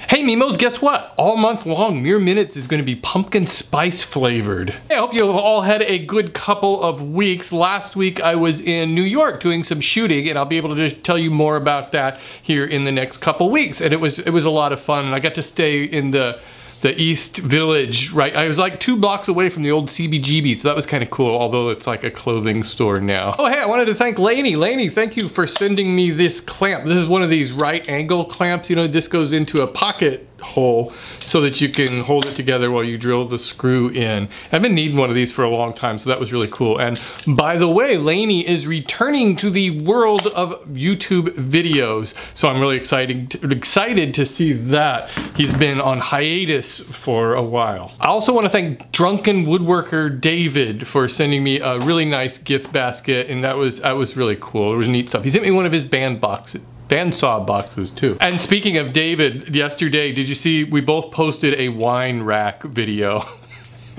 Hey Mimos, guess what? All month long, Mere Minutes is going to be pumpkin spice flavored. I hope you all had a good couple of weeks. Last week I was in New York doing some shooting, and I'll be able to just tell you more about that here in the next couple weeks. And it was a lot of fun, and I got to stay in the East Village, right? I was like 2 blocks away from the old CBGB, so that was kind of cool, although it's like a clothing store now. Oh, hey, I wanted to thank Lainey. Lainey, thank you for sending me this clamp. This is one of these right angle clamps. You know, this goes into a pocket hole so that you can hold it together while you drill the screw in. I've been needing one of these for a long time, so that was really cool. And by the way, Lainey is returning to the world of YouTube videos, so I'm really excited to see that. He's been on hiatus for a while. I also want to thank Drunken Woodworker David for sending me a really nice gift basket, and that was really cool. It was neat stuff. He sent me one of his bandsaw boxes too. And speaking of David, yesterday, did you see we both posted a wine rack video?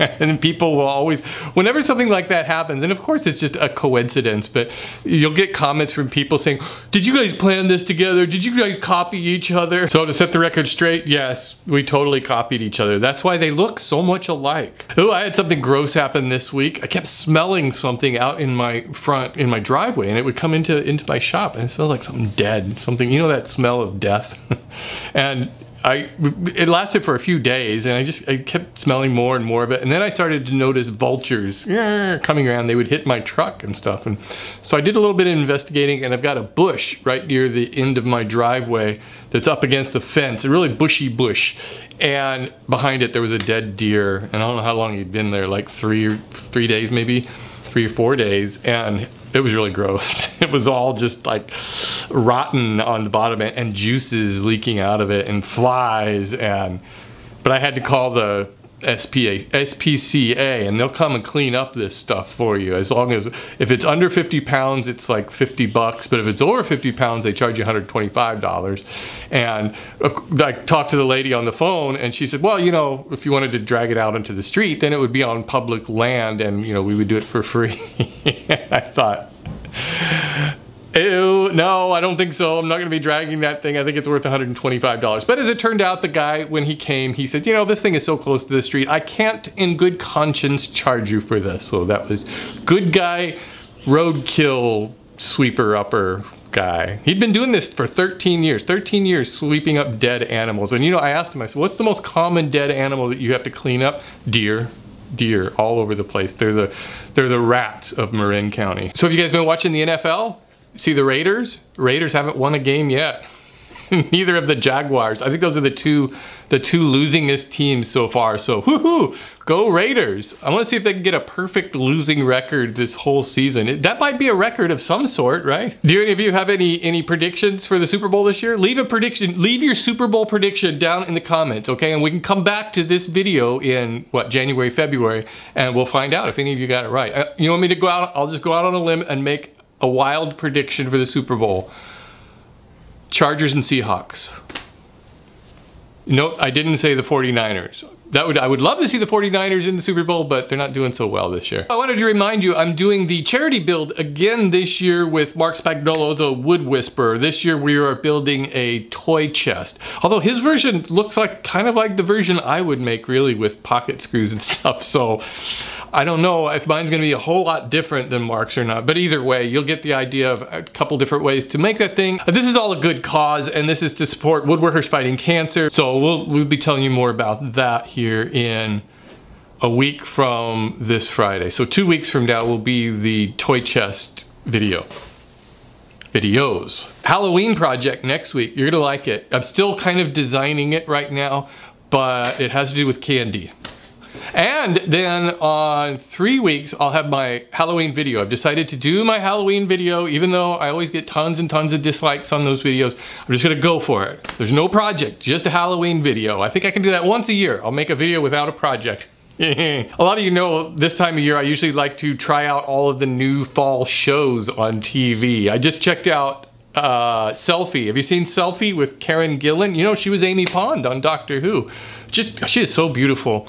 And people will always, whenever something like that happens, and of course it's just a coincidence, but you'll get comments from people saying, did you guys plan this together? Did you guys copy each other? So to set the record straight, yes, we totally copied each other. That's why they look so much alike. Oh, I had something gross happen this week. I kept smelling something out in my driveway, and it would come into my shop, and it smelled like something dead. Something, you know, that smell of death? And it lasted for a few days, and I kept smelling more and more of it, and then I started to notice vultures coming around. They would hit my truck and stuff, and so I did a little bit of investigating, and I've got a bush right near the end of my driveway that's up against the fence, a really bushy bush, and behind it there was a dead deer, and I don't know how long he'd been there, like 3 days maybe, 3 or 4 days, and it was really gross. It was all just like rotten on the bottom and juices leaking out of it and flies, but I had to call the SPCA, and they'll come and clean up this stuff for you. As long as, if it's under 50 pounds, it's like $50, but if it's over 50 pounds, they charge you $125. And I talked to the lady on the phone, and she said, well, you know, if you wanted to drag it out into the street, then it would be on public land, and you know, we would do it for free. I thought, ew, no, I don't think so. I'm not gonna be dragging that thing. I think it's worth $125. But as it turned out, the guy, when he came, he said, you know, this thing is so close to the street, I can't in good conscience charge you for this. So that was good guy, roadkill, sweeper upper guy. He'd been doing this for 13 years. 13 years sweeping up dead animals. And you know, I asked him, I said, what's the most common dead animal that you have to clean up? Deer. Deer all over the place. They're the rats of Marin County. So have you guys been watching the NFL? See the Raiders? Raiders haven't won a game yet. Neither have the Jaguars. I think those are the two losingest teams so far. So woohoo, go Raiders. I want to see if they can get a perfect losing record this whole season. That might be a record of some sort, right? Do any of you have any predictions for the Super Bowl this year? Leave a prediction, leave your Super Bowl prediction down in the comments, okay? And we can come back to this video in, what, January, February, and we'll find out if any of you got it right. You want me to go out? I'll just go out on a limb and make a wild prediction for the Super Bowl. Chargers and Seahawks. Nope, I didn't say the 49ers. I would love to see the 49ers in the Super Bowl, but they're not doing so well this year. I wanted to remind you, I'm doing the charity build again this year with Mark Spagnolo, the Wood Whisperer. This year we are building a toy chest. Although his version looks like kind of like the version I would make, really, with pocket screws and stuff. So I don't know if mine's gonna be a whole lot different than Mark's or not, but either way, you'll get the idea of a couple different ways to make that thing. This is all a good cause, and this is to support woodworkers fighting cancer. So we'll be telling you more about that here in a week from this Friday. So 2 weeks from now will be the toy chest videos. Halloween project next week. You're gonna like it. I'm still kind of designing it right now, but it has to do with candy. And then on 3 weeks, I'll have my Halloween video. I've decided to do my Halloween video, even though I always get tons and tons of dislikes on those videos. I'm just gonna go for it. There's no project, just a Halloween video. I think I can do that once a year. I'll make a video without a project. A lot of you know this time of year I usually like to try out all of the new fall shows on TV. I just checked out Selfie. Have you seen Selfie with Karen Gillan? You know, she was Amy Pond on Doctor Who. She is so beautiful.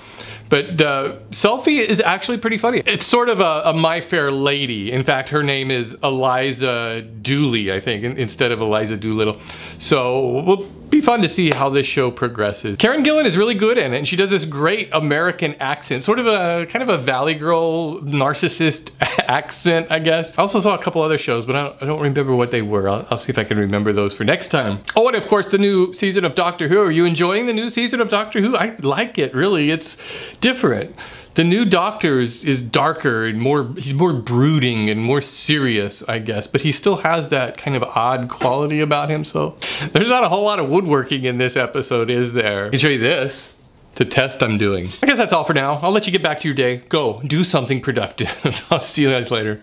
But Selfie is actually pretty funny. It's sort of a My Fair Lady. In fact, her name is Eliza Dooley, I think, instead of Eliza Doolittle. So Be fun to see how this show progresses. Karen Gillan is really good in it, and she does this great American accent, sort of a kind of a Valley Girl narcissist accent, I guess. I also saw a couple other shows, but I don't remember what they were. I'll see if I can remember those for next time. Oh, and of course the new season of Doctor Who. Are you enjoying the new season of Doctor Who? I like it, really. It's different. The new Doctor is darker and he's more brooding and more serious, I guess, but he still has that kind of odd quality about him, so there's not a whole lot of woodworking in this episode, is there? I can show you this. It's a test I'm doing. I guess that's all for now. I'll let you get back to your day. Go, do something productive. I'll see you guys later.